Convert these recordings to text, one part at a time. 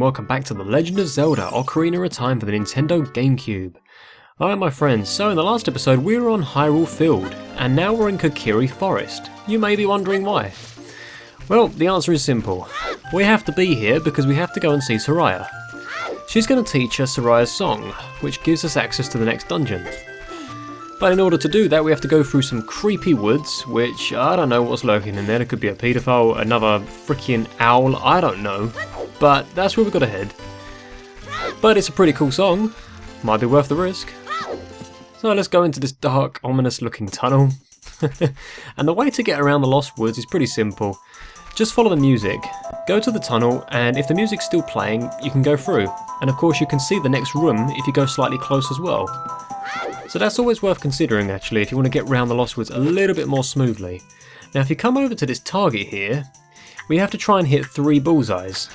Welcome back to The Legend of Zelda Ocarina of Time for the Nintendo GameCube. Alright my friends, so in the last episode we were on Hyrule Field, and now we're in Kokiri Forest. You may be wondering why. Well, the answer is simple. We have to be here because we have to go and see Soraya. She's going to teach us Soraya's song, which gives us access to the next dungeon. But in order to do that we have to go through some creepy woods, which I don't know what's lurking in there. There could be a paedophile, another freaking owl, I don't know. But that's where we've got to head. But it's a pretty cool song. Might be worth the risk. So let's go into this dark, ominous looking tunnel. And the way to get around the Lost Woods is pretty simple. Just follow the music, go to the tunnel, and if the music's still playing, you can go through. And of course you can see the next room if you go slightly close as well. So that's always worth considering actually if you want to get around the Lost Woods a little bit more smoothly. Now if you come over to this target here, we have to try and hit 3 bullseyes.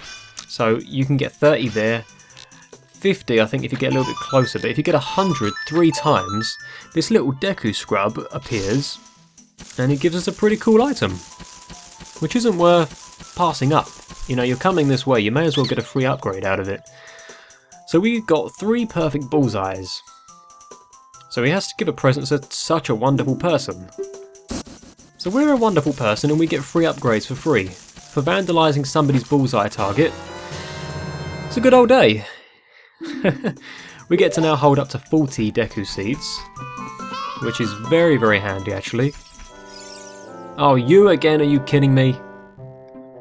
So you can get 30 there, 50 I think if you get a little bit closer, but if you get 100 3 times, this little Deku scrub appears and it gives us a pretty cool item, which isn't worth passing up. You know, you're coming this way, you may as well get a free upgrade out of it. So we got 3 perfect bullseyes. So he has to give a present to such a wonderful person. So we're a wonderful person and we get free upgrades for free. For vandalising somebody's bullseye target. It's a good old day. We get to now hold up to 40 Deku seeds, which is very, very handy actually. Oh, you again, are you kidding me?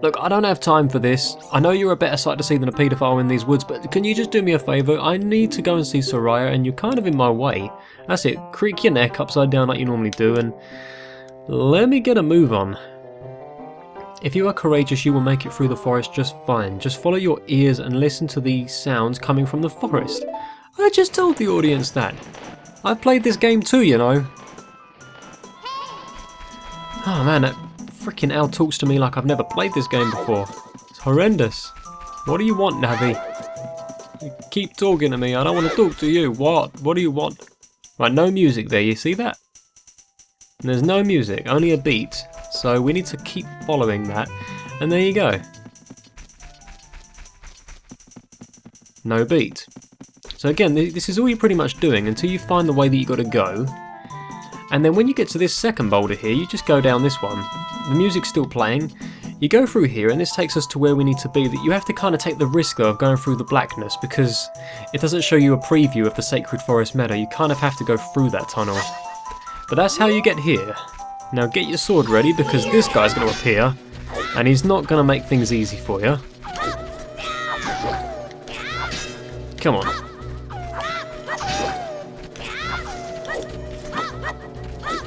Look, I don't have time for this. I know you're a better sight to see than a paedophile in these woods, but can you just do me a favour? I need to go and see Soraya and you're kind of in my way. That's it, creak your neck upside down like you normally do and let me get a move on. If you are courageous, you will make it through the forest just fine. Just follow your ears and listen to the sounds coming from the forest. I just told the audience that. I've played this game too, you know. Oh man, that freaking owl talks to me like I've never played this game before. It's horrendous. What do you want, Navi? You keep talking to me, I don't want to talk to you. What? What do you want? Right, no music there, you see that? And there's no music, only a beat. So we need to keep following that, and there you go. No beat. So again, this is all you're pretty much doing until you find the way that you got to go. And then when you get to this second boulder here, you just go down this one. The music's still playing. You go through here, and this takes us to where we need to be. That you have to kind of take the risk though of going through the blackness because it doesn't show you a preview of the Sacred Forest Meadow. You kind of have to go through that tunnel. But that's how you get here. Now get your sword ready because this guy's going to appear and he's not going to make things easy for you. Come on.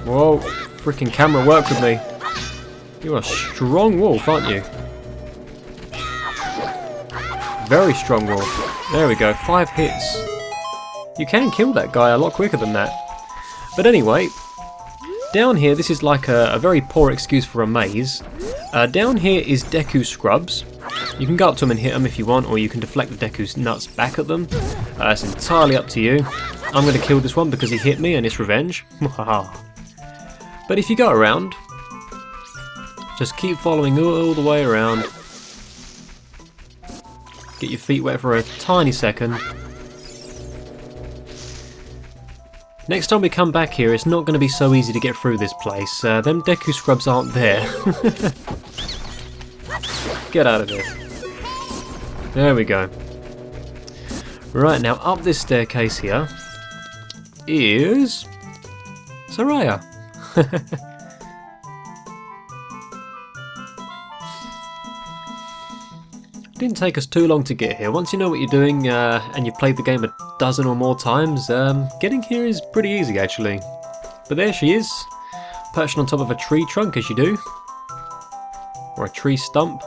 Whoa, freaking camera, work with me. You're a strong wolf, aren't you? Very strong wolf. There we go, 5 hits. You can kill that guy a lot quicker than that. But anyway, down here, this is like a very poor excuse for a maze. Down here is Deku scrubs. You can go up to them and hit them if you want, or you can deflect the Deku's nuts back at them. It's entirely up to you. I'm going to kill this one because he hit me and it's revenge. But if you go around, just keep following all the way around. Get your feet wet for a tiny second. Next time we come back here, it's not going to be so easy to get through this place. Them Deku scrubs aren't there. Get out of here. There we go. Right, now up this staircase here is Soraya. Didn't take us too long to get here. Once you know what you're doing and you've played the game a dozen or more times, getting here is pretty easy actually. But there she is, perched on top of a tree trunk as you do. Or a tree stump.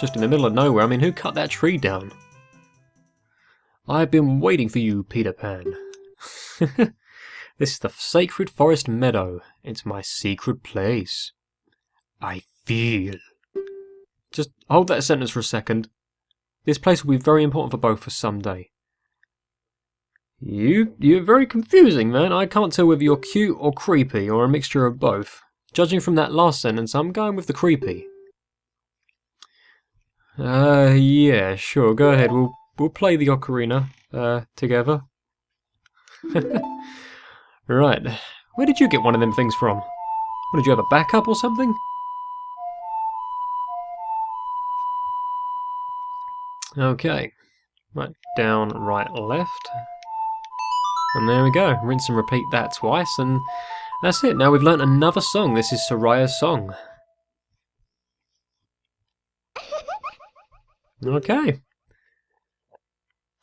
Just in the middle of nowhere. I mean, who cut that tree down? I've been waiting for you, Peter Pan. This is the Sacred Forest Meadow. It's my secret place. I feel... Just hold that sentence for a second. This place will be very important for both of us someday. You're very confusing, man. I can't tell whether you're cute or creepy or a mixture of both. Judging from that last sentence, I'm going with the creepy. Yeah, sure, go ahead. We'll play the Ocarina, together. Right. Where did you get one of them things from? What, did you have a backup or something? Okay. Right, down, right, left. And there we go. Rinse and repeat that twice, and that's it. Now we've learnt another song. This is Soraya's song. Okay.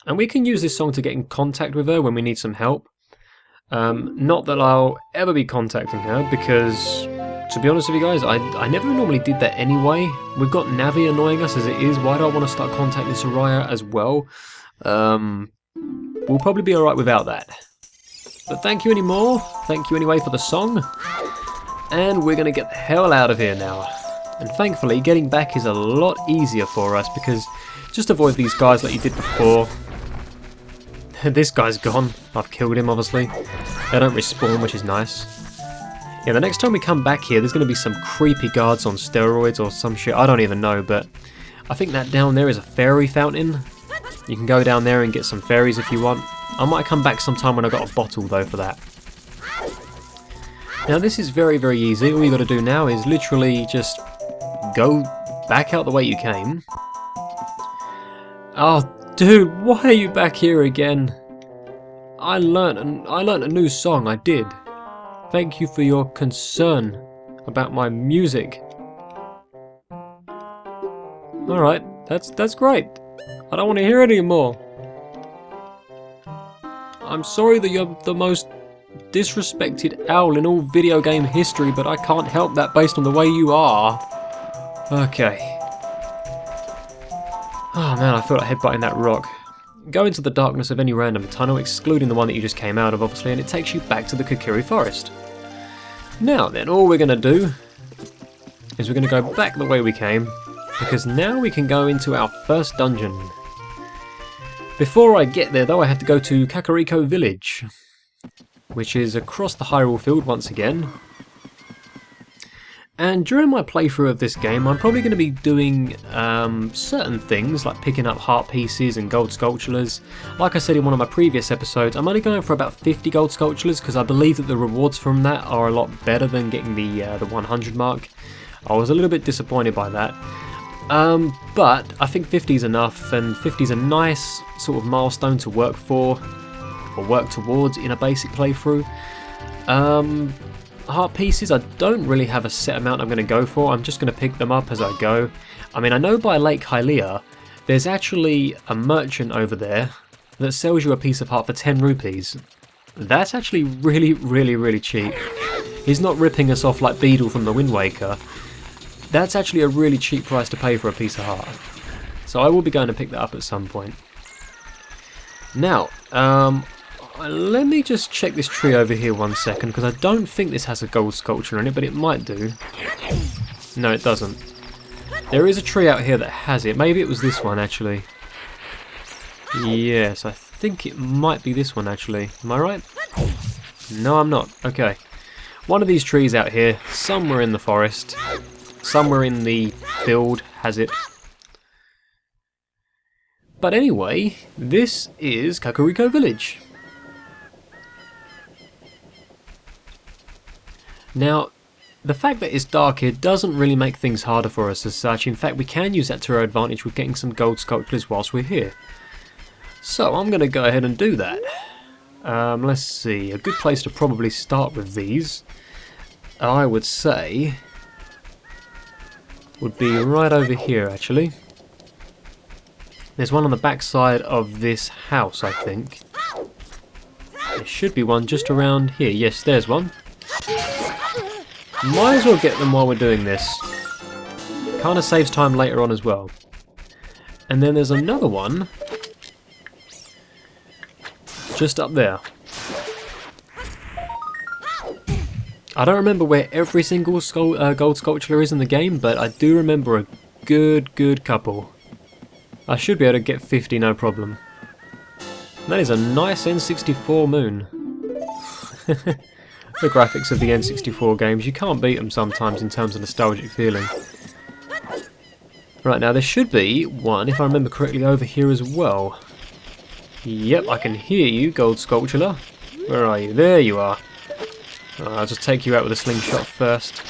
And we can use this song to get in contact with her when we need some help. Not that I'll ever be contacting her, because, to be honest with you guys, I never normally did that anyway. We've got Navi annoying us as it is. Why do I want to start contacting Soraya as well? We'll probably be alright without that. But thank you anymore. Thank you anyway for the song. And we're going to get the hell out of here now. And thankfully, getting back is a lot easier for us, because just avoid these guys like you did before. This guy's gone. I've killed him, obviously. They don't respawn, which is nice. Yeah, the next time we come back here, there's going to be some creepy guards on steroids or some shit. I don't even know, but I think that down there is a fairy fountain. You can go down there and get some fairies if you want. I might come back sometime when I've got a bottle, though, for that. Now, this is very, very easy. All you got to do now is literally just go back out the way you came. Oh, dude, why are you back here again? I learnt a new song, I did. Thank you for your concern about my music. Alright, that's great. I don't want to hear it anymore. I'm sorry that you're the most disrespected owl in all video game history, but I can't help that based on the way you are. Okay. Oh man, I feel like headbutting that rock. Go into the darkness of any random tunnel, excluding the one that you just came out of, obviously, and it takes you back to the Kokiri Forest. Now then, all we're going to do is we're going to go back the way we came, because now we can go into our first dungeon. Before I get there, though, I have to go to Kakariko Village, which is across the Hyrule Field once again. And during my playthrough of this game, I'm probably going to be doing certain things, like picking up heart pieces and gold sculptures. Like I said in one of my previous episodes, I'm only going for about 50 gold sculptures, because I believe that the rewards from that are a lot better than getting the 100 mark. I was a little bit disappointed by that. But I think 50 is enough, and 50 is a nice sort of milestone to work for, or work towards in a basic playthrough. Heart pieces, I don't really have a set amount I'm going to go for. I'm just going to pick them up as I go. I mean, I know by Lake Hylia, there's actually a merchant over there that sells you a piece of heart for 10 rupees. That's actually really, really, really cheap. He's not ripping us off like Beedle from the Wind Waker. That's actually a really cheap price to pay for a piece of heart. So I will be going to pick that up at some point. Now, let me just check this tree over here 1 second, because I don't think this has a gold sculpture in it, but it might do. No, it doesn't. There is a tree out here that has it. Maybe it was this one, actually. Yes, I think it might be this one, actually. Am I right? No, I'm not. Okay. One of these trees out here, somewhere in the forest, somewhere in the field, has it. But anyway, this is Kakariko Village. Now, the fact that it's dark here doesn't really make things harder for us as such. In fact, we can use that to our advantage with getting some gold sculptures whilst we're here. So I'm going to go ahead and do that. Let's see, a good place to probably start with these, I would say, would be right over here actually. There's one on the back side of this house, I think. There should be one just around here. Yes, there's one. Might as well get them while we're doing this. Kind of saves time later on as well. And then there's another one just up there. I don't remember where every single gold sculpture is in the game, but I do remember a good couple. I should be able to get 50 no problem. And that is a nice N64 moon. The graphics of the N64 games, you can't beat them sometimes in terms of nostalgic feeling. Right, now there should be one, if I remember correctly, over here as well. Yep, I can hear you, Gold Sculpture. Where are you? There you are. I'll just take you out with a slingshot first.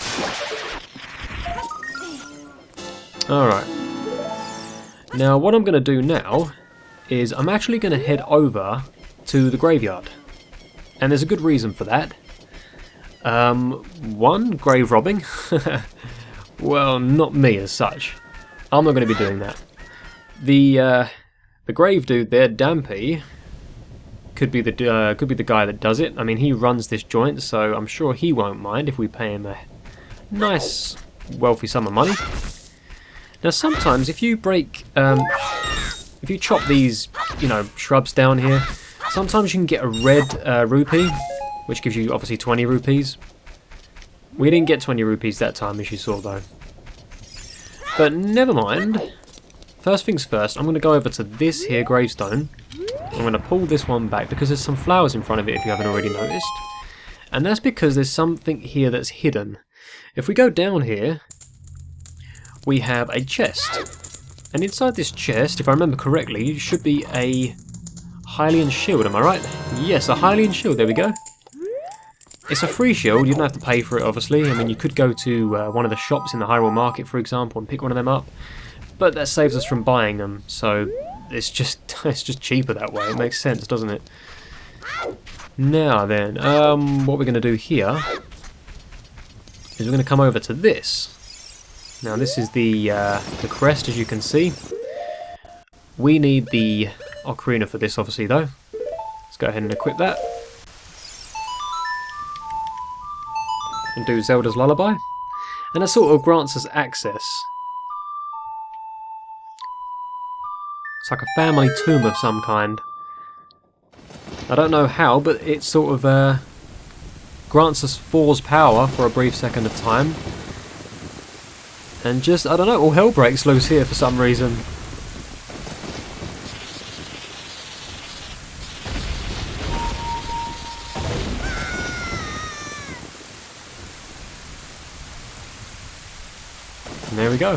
Alright. Now, what I'm going to do now is I'm actually going to head over to the graveyard. And there's a good reason for that. One, grave robbing. Well, not me as such. I'm not going to be doing that. The grave dude there, Dampy, could be the guy that does it. I mean, he runs this joint, so I'm sure he won't mind if we pay him a nice, wealthy sum of money. Now, sometimes if you if you chop these, shrubs down here, sometimes you can get a red rupee, which gives you obviously 20 rupees. We didn't get 20 rupees that time, as you saw, though. But never mind. First things first, I'm going to go over to this here gravestone. I'm going to pull this one back because there's some flowers in front of it, if you haven't already noticed. And that's because there's something here that's hidden. If we go down here, we have a chest. And inside this chest, if I remember correctly, should be a Hylian shield, am I right? Yes, a Hylian shield, there we go. It's a free shield, you don't have to pay for it, obviously. I mean, you could go to one of the shops in the Hyrule Market, for example, and pick one of them up. But that saves us from buying them, so it's just cheaper that way. It makes sense, doesn't it? Now then, what we're going to do here is we're going to come over to this. Now this is the crest, as you can see. We need the Ocarina for this, obviously, though. Let's go ahead and equip that. And do Zelda's Lullaby. And that sort of grants us access. It's like a family tomb of some kind. I don't know how, but it sort of grants us Thor's power for a brief second of time. And just, I don't know, all hell breaks loose here for some reason. And there we go.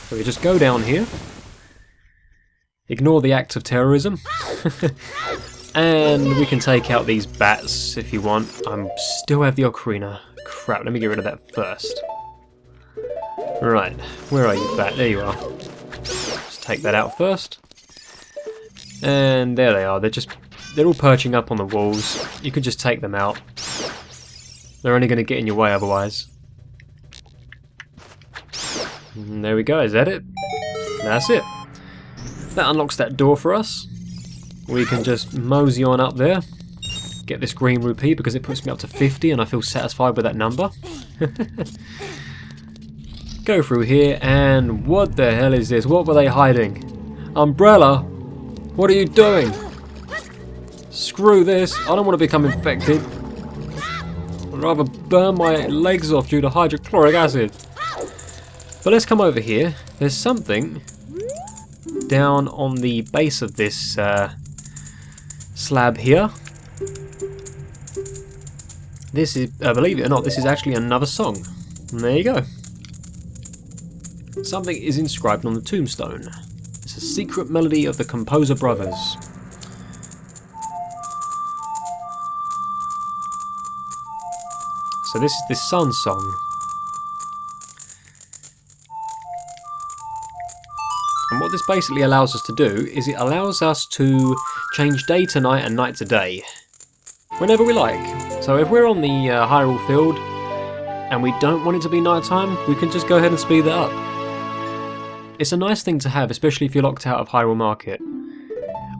So we just go down here, ignore the acts of terrorism, and we can take out these bats if you want. I still have the Ocarina. Crap, let me get rid of that first. Right, where are you, bat? There you are. Let's take that out first. And there they are. They're all perching up on the walls. You could just take them out. They're only going to get in your way otherwise. And there we go, is that it? That's it. That unlocks that door for us. We can just mosey on up there. Get this green rupee because it puts me up to 50 and I feel satisfied with that number. Go through here and what the hell is this? What were they hiding? Umbrella? What are you doing? Screw this. I don't want to become infected. I'd rather burn my legs off due to hydrochloric acid. But let's come over here. There's something down on the base of this slab here. This is, believe it or not, this is actually another song. And there you go. Something is inscribed on the tombstone. It's a secret melody of the Composer Brothers. So this is the Sun Song. And what this basically allows us to do is it allows us to change day to night and night to day. Whenever we like. So if we're on the Hyrule field and we don't want it to be nighttime, we can just go ahead and speed that up. It's a nice thing to have, especially if you're locked out of Hyrule Market.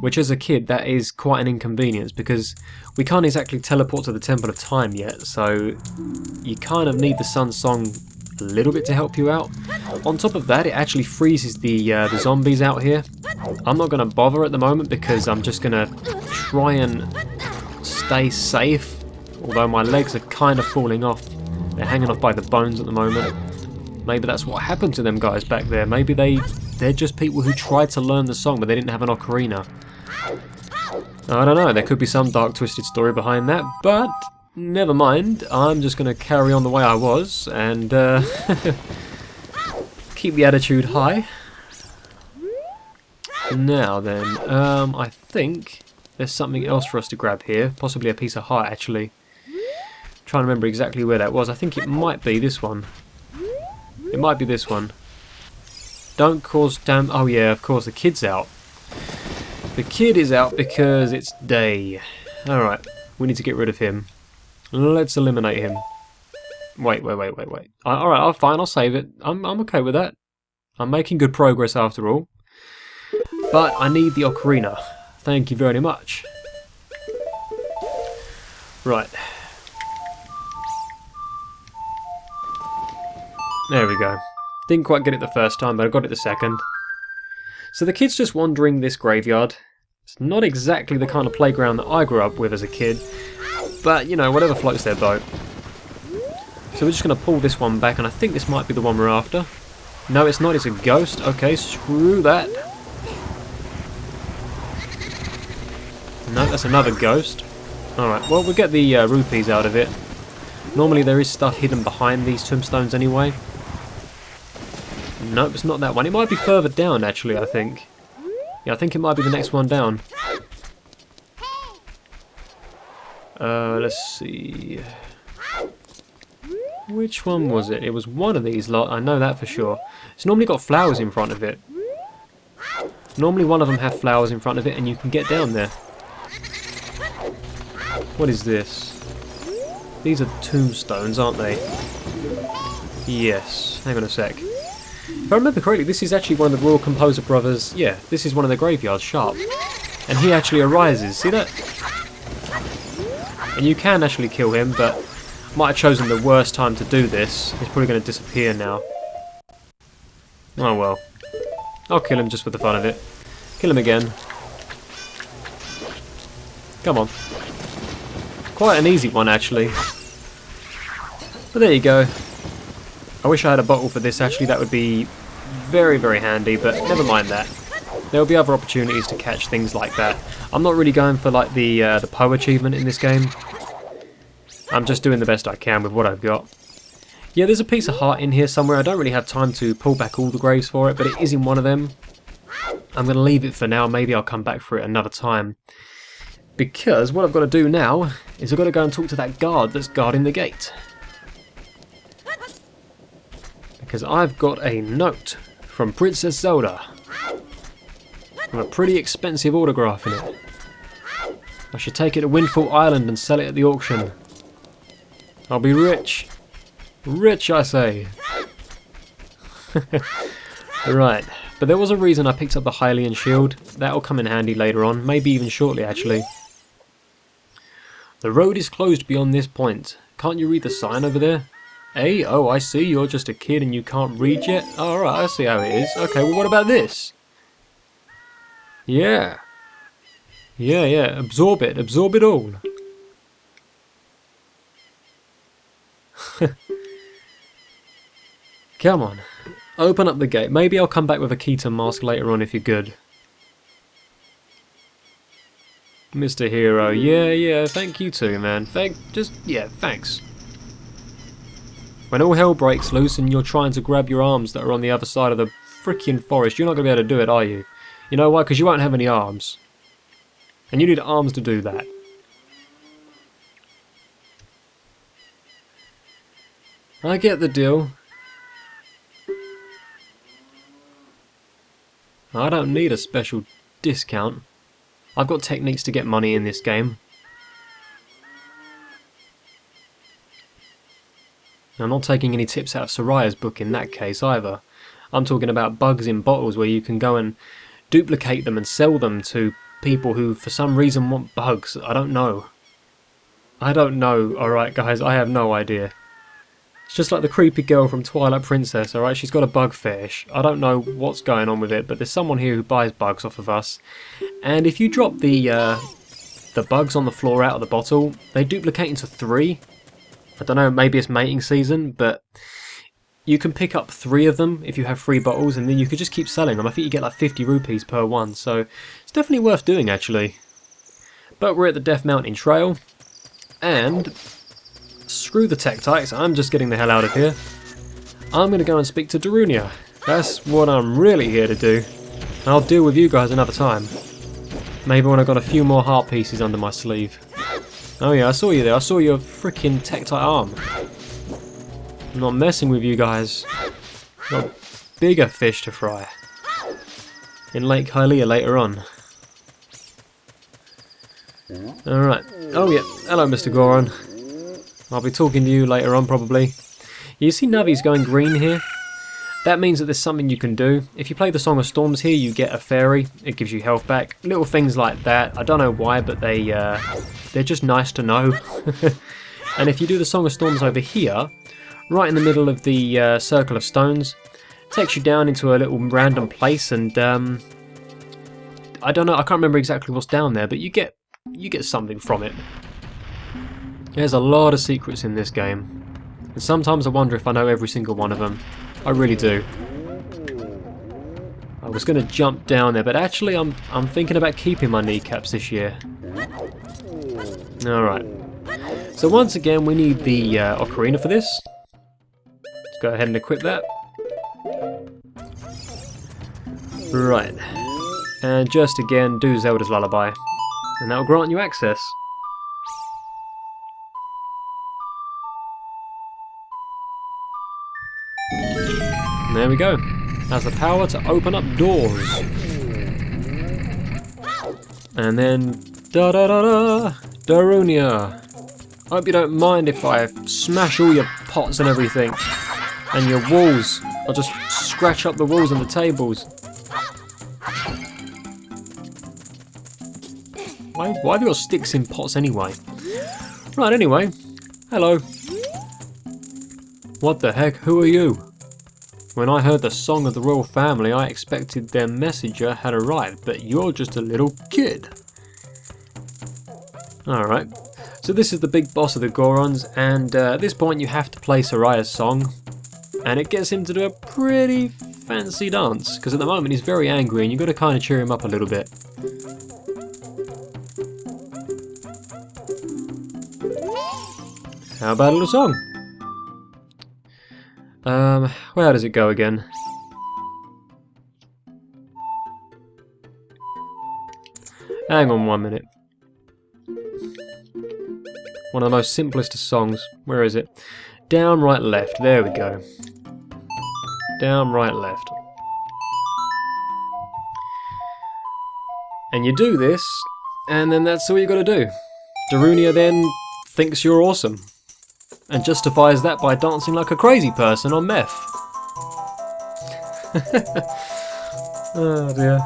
Which as a kid, that is quite an inconvenience because we can't exactly teleport to the Temple of Time yet, so you kind of need the Sun Song a little bit to help you out. On top of that, it actually freezes the zombies out here. I'm not going to bother at the moment because I'm just going to try and stay safe, although my legs are kind of falling off. They're hanging off by the bones at the moment. Maybe that's what happened to them guys back there. Maybe they're just people who tried to learn the song but they didn't have an ocarina. I don't know, there could be some dark twisted story behind that, but never mind. I'm just going to carry on the way I was and keep the attitude high. Now then, I think there's something else for us to grab here. Possibly a piece of heart, actually. Trying to remember exactly where that was. I think it might be this one. It might be this one. Don't cause damn... Oh yeah, of course, the kid's out. The kid is out because it's day. Alright, we need to get rid of him. Let's eliminate him. Wait. Alright, fine, I'll save it. I'm okay with that. I'm making good progress after all. But I need the ocarina. Thank you very much. Right. There we go. Didn't quite get it the first time, but I got it the second. So the kid's just wandering this graveyard. It's not exactly the kind of playground that I grew up with as a kid, but you know, whatever floats their boat. So we're just going to pull this one back, and I think this might be the one we're after. No, it's not, it's a ghost. Okay, screw that. No, that's another ghost. Alright, well, we'll get the rupees out of it. Normally there is stuff hidden behind these tombstones anyway. Nope, it's not that one. It might be further down, actually, I think. Yeah, I think it might be the next one down. Let's see. Which one was it? It was one of these lot, I know that for sure. It's normally got flowers in front of it. Normally one of them have flowers in front of it and you can get down there. What is this? These are the tombstones, aren't they? Yes. Hang on a sec. If I remember correctly, this is actually one of the Royal Composer brothers. Yeah, this is one of the graveyards, Sharp. And he actually arises. See that? And you can actually kill him, but might have chosen the worst time to do this. He's probably going to disappear now. Oh well. I'll kill him just for the fun of it. Kill him again. Come on. Quite an easy one, actually. But there you go. I wish I had a bottle for this, actually. That would be very, very handy, but never mind that. There'll be other opportunities to catch things like that. I'm not really going for like the Poe achievement in this game. I'm just doing the best I can with what I've got. Yeah, there's a piece of heart in here somewhere. I don't really have time to pull back all the graves for it, but it is in one of them. I'm going to leave it for now. Maybe I'll come back for it another time. Because what I've got to do now is I've got to go and talk to that guard that's guarding the gate. Because I've got a note from Princess Zelda with a pretty expensive autograph in it. I should take it to Windfall Island and sell it at the auction. I'll be rich. Rich, I say. Right, but there was a reason I picked up the Hylian shield. That'll come in handy later on, maybe even shortly actually. The road is closed beyond this point. Can't you read the sign over there? Eh? Oh, I see, you're just a kid and you can't read yet? Oh, alright, I see how it is. Okay, well what about this? Yeah. Yeah, absorb it all. Come on, open up the gate. Maybe I'll come back with a Keaton mask later on if you're good. Mr. Hero, yeah, thank you too, man. Thanks. When all hell breaks loose and you're trying to grab your arms that are on the other side of the freaking forest, you're not going to be able to do it, are you? You know why? Because you won't have any arms. And you need arms to do that. I get the deal. I don't need a special discount. I've got techniques to get money in this game. I'm not taking any tips out of Soraya's book in that case either. I'm talking about bugs in bottles where you can go and duplicate them and sell them to people who for some reason want bugs. I don't know. Alright guys, I have no idea. It's just like the creepy girl from Twilight Princess, alright? She's got a bug fetish. I don't know what's going on with it, but there's someone here who buys bugs off of us. And if you drop the bugs on the floor out of the bottle, they duplicate into 3. I don't know, maybe it's mating season, but you can pick up 3 of them if you have 3 bottles, and then you could just keep selling them. I think you get like 50 rupees per one, so it's definitely worth doing actually. But we're at the Death Mountain Trail, and screw the Tektites, I'm just getting the hell out of here. I'm going to go and speak to Darunia. That's what I'm really here to do. I'll deal with you guys another time. Maybe when I've got a few more heart pieces under my sleeve. Oh yeah, I saw you there. I saw your freaking Tektite arm. I'm not messing with you guys. Got bigger fish to fry. In Lake Hylia later on. Alright. Oh yeah. Hello, Mr. Goron. I'll be talking to you later on probably. You see Navi's going green here? That means that there's something you can do. If you play the Song of Storms here, you get a fairy. It gives you health back. Little things like that. I don't know why, but they're just nice to know. And if you do the Song of Storms over here, right in the middle of the circle of stones, it takes you down into a little random place, and I don't know. I can't remember exactly what's down there, but you get something from it. There's a lot of secrets in this game, and sometimes I wonder if I know every single one of them. I really do. I was going to jump down there, but actually I'm thinking about keeping my kneecaps this year. Alright. So once again we need the Ocarina for this. Let's go ahead and equip that. Right. And just again do Zelda's Lullaby. And that will grant you access. There we go. Has the power to open up doors. And then da-da-da-da, Darunia. Hope you don't mind if I smash all your pots and everything. And your walls. I'll just scratch up the walls and the tables. Why have you got sticks in pots anyway? Right, anyway. Hello. What the heck? Who are you? When I heard the song of the royal family, I expected their messenger had arrived, but you're just a little kid. Alright, so this is the big boss of the Gorons, and at this point you have to play Soraya's song, and it gets him to do a pretty fancy dance, because at the moment he's very angry and you've got to kind of cheer him up a little bit. How about a little song? Where does it go again? Hang on 1 minute. One of the most simplest of songs. Where is it? Down, right, left. There we go. Down, right, left. And you do this, and then that's all you got to do. Darunia then thinks you're awesome. And justifies that by dancing like a crazy person on meth. Oh dear.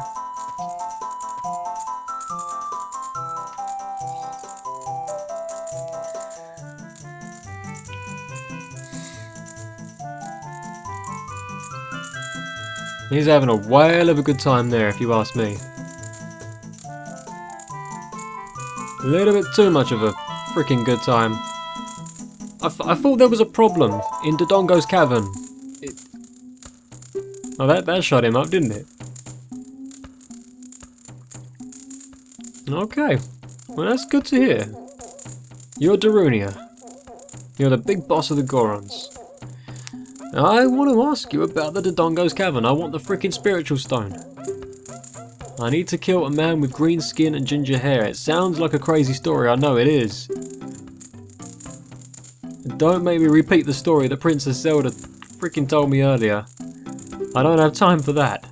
He's having a whale of a good time there, if you ask me. A little bit too much of a freaking good time. I thought there was a problem in Dodongo's cavern. Oh, that shut him up, didn't it? Okay. Well, that's good to hear. You're Darunia. You're the big boss of the Gorons. Now, I want to ask you about the Dodongo's cavern. I want the freaking spiritual stone. I need to kill a man with green skin and ginger hair. It sounds like a crazy story, I know it is. Don't make me repeat the story that Princess Zelda freaking told me earlier. I don't have time for that.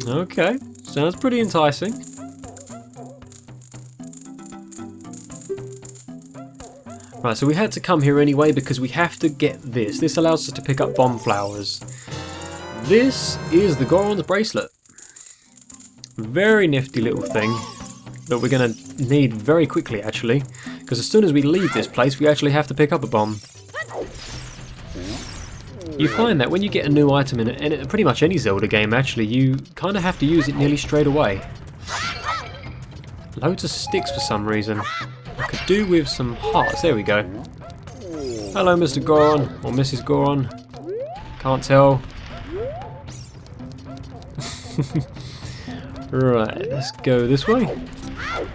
Okay, sounds pretty enticing. Right, so we had to come here anyway because we have to get this. This allows us to pick up bomb flowers. This is the Goron's bracelet. Very nifty little thing that we're going to need very quickly actually, because as soon as we leave this place we actually have to pick up a bomb. You find that when you get a new item in pretty much any Zelda game actually, you kind of have to use it nearly straight away. Loads of sticks for some reason. I could do with some hearts, there we go. Hello Mr. Goron, or Mrs. Goron, can't tell. Right, let's go this way.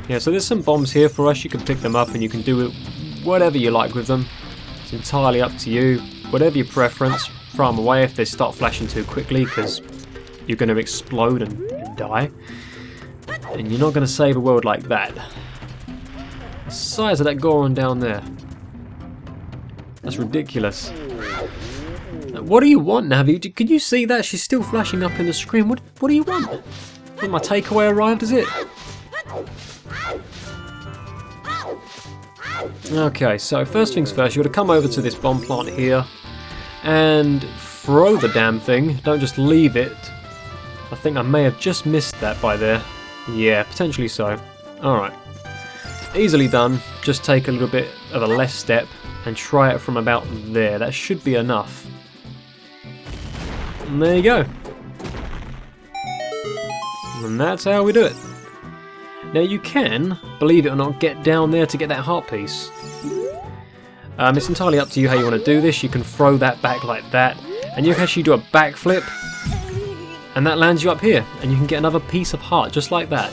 Yeah, so there's some bombs here for us. You can pick them up and you can do whatever you like with them. It's entirely up to you. Whatever your preference. Throw them away if they start flashing too quickly, because you're going to explode and die. And you're not going to save a world like that. The size of that Goron down there. That's ridiculous. What do you want, Navi? Can you see that? She's still flashing up in the screen. What do you want? Well, my takeaway arrived, is it? Okay, so first things first, you got to come over to this bomb plant here and throw the damn thing. Don't just leave it. I think I may have just missed that by there. Yeah, potentially so. Alright. Easily done. Just take a little bit of a left step and try it from about there. That should be enough. And there you go. And that's how we do it. Now you can, believe it or not, get down there to get that heart piece. It's entirely up to you how you want to do this. You can throw that back like that, and you can actually do a backflip, and that lands you up here, and you can get another piece of heart just like that.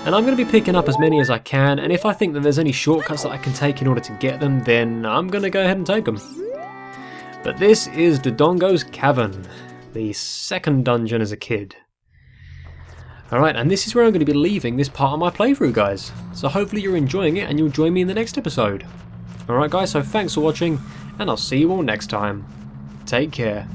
And I'm going to be picking up as many as I can, and if I think that there's any shortcuts that I can take in order to get them, then I'm going to go ahead and take them. But this is Dodongo's Cavern, the second dungeon as a kid. Alright, and this is where I'm going to be leaving this part of my playthrough, guys. So hopefully you're enjoying it and you'll join me in the next episode. Alright guys, so thanks for watching, and I'll see you all next time. Take care.